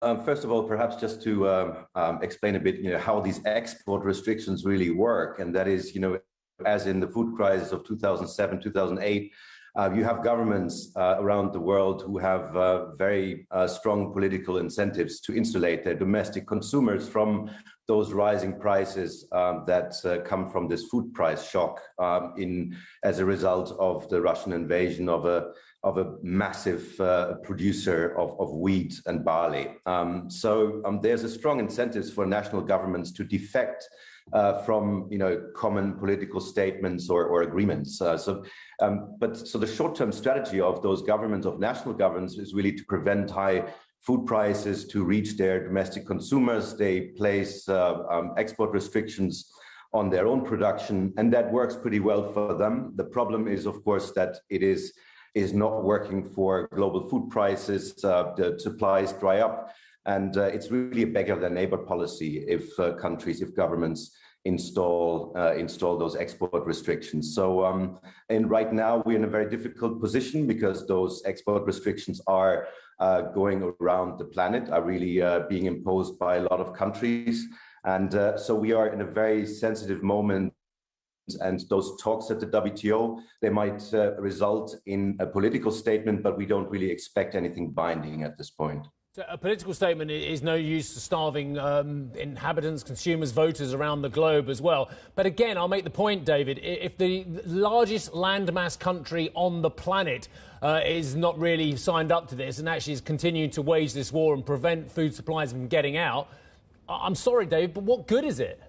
First of all, perhaps just to explain a bit, how these export restrictions really work, and that is, as in the food crisis of 2007, 2008, you have governments around the world who have very strong political incentives to insulate their domestic consumers from those rising prices that come from this food price shock as a result of the Russian invasion of a massive producer of wheat and barley. So there's a strong incentives for national governments to defect from common political statements or agreements. So the short-term strategy of those governments, of national governments, is really to prevent high food prices to reach their domestic consumers. They place export restrictions on their own production, and that works pretty well for them. The problem is, of course, that it is not working for global food prices. The supplies dry up, and it's really a beggar than neighbor policy if governments install those export restrictions. So, and right now we're in a very difficult position because those export restrictions are going around the planet, are really being imposed by a lot of countries, and so we are in a very sensitive moment. And those talks at the WTO, they might result in a political statement, but we don't really expect anything binding at this point. So a political statement is no use to starving inhabitants, consumers, voters around the globe as well. But again, I'll make the point, David, if the largest landmass country on the planet is not really signed up to this and actually is continuing to wage this war and prevent food supplies from getting out, I'm sorry, David, but what good is it?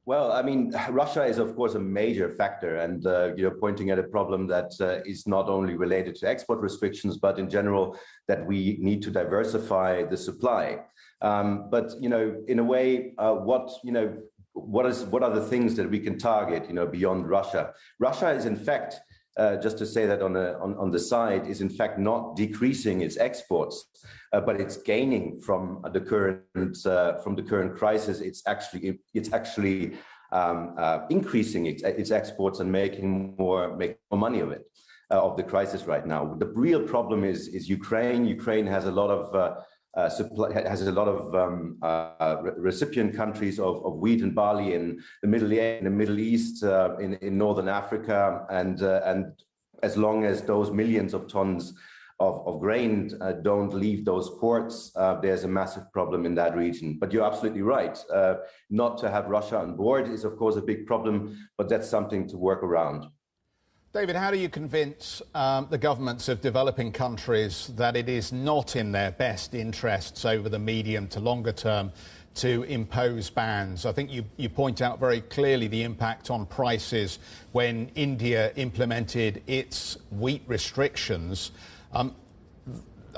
Well, I mean, Russia is, of course, a major factor, and you're pointing at a problem that is not only related to export restrictions, but in general, that we need to diversify the supply. But in a way, what are the things that we can target, beyond Russia? Russia is, in fact, just to say that on the side, is in fact not decreasing its exports, but it's gaining from the current crisis. It's actually increasing its exports and making more money of it, of the crisis right now. The real problem is Ukraine. Ukraine has a lot of recipient countries of wheat and barley in the Middle East, in Northern Africa, and as long as those millions of tons of grain don't leave those ports, there's a massive problem in that region. But you're absolutely right. Not to have Russia on board is, of course, a big problem, but that's something to work around. David, how do you convince the governments of developing countries that it is not in their best interests over the medium to longer term to impose bans? I think you point out very clearly the impact on prices when India implemented its wheat restrictions.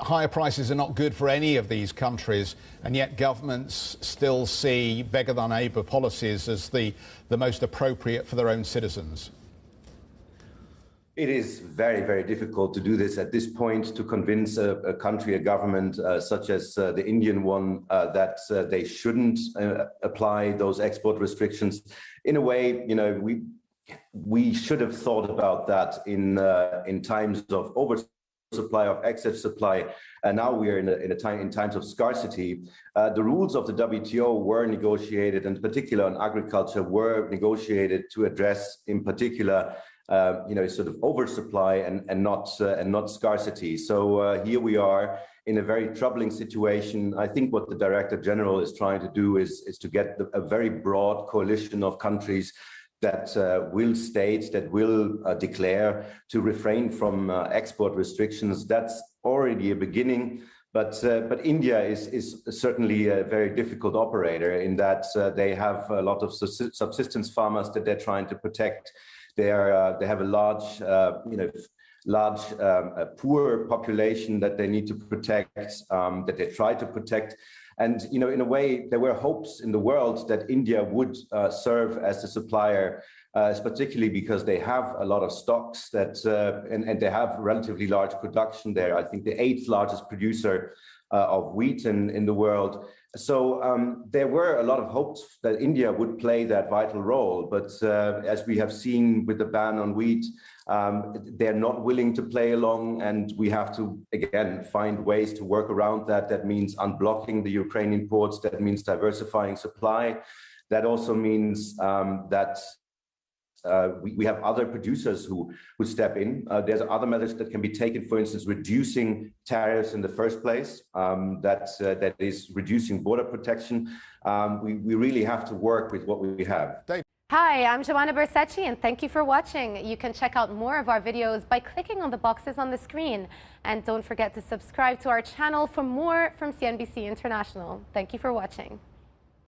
Higher prices are not good for any of these countries, and yet governments still see beggar than neighbour policies as the most appropriate for their own citizens. It is very, very difficult to do this at this point, to convince a country, a government such as the Indian one, that they shouldn't apply those export restrictions. In a way, we should have thought about that in times of oversupply, of excess supply, and now we are in times of scarcity. The rules of the WTO were negotiated, and in particular on agriculture, were negotiated to address, in particular, sort of oversupply and not scarcity. So here we are in a very troubling situation. I think what the Director General is trying to do is to get a very broad coalition of countries that will declare to refrain from export restrictions. That's already a beginning. But India is certainly a very difficult operator in that they have a lot of subsistence farmers that they're trying to protect. They have a large poor population that they need to protect, that they try to protect. And, in a way, there were hopes in the world that India would serve as a supplier, particularly because they have a lot of stocks and they have relatively large production there. I think the 8th largest producer of wheat in the world. So there were a lot of hopes that India would play that vital role, but as we have seen with the ban on wheat, they're not willing to play along, and we have to, again, find ways to work around that. That means unblocking the Ukrainian ports, that means diversifying supply. That also means that we have other producers who step in. There's other methods that can be taken, for instance, reducing tariffs in the first place. That is reducing border protection. We really have to work with what we have. Hi, I'm Joanna Bersecci, and thank you for watching. You can check out more of our videos by clicking on the boxes on the screen. And don't forget to subscribe to our channel for more from CNBC International. Thank you for watching.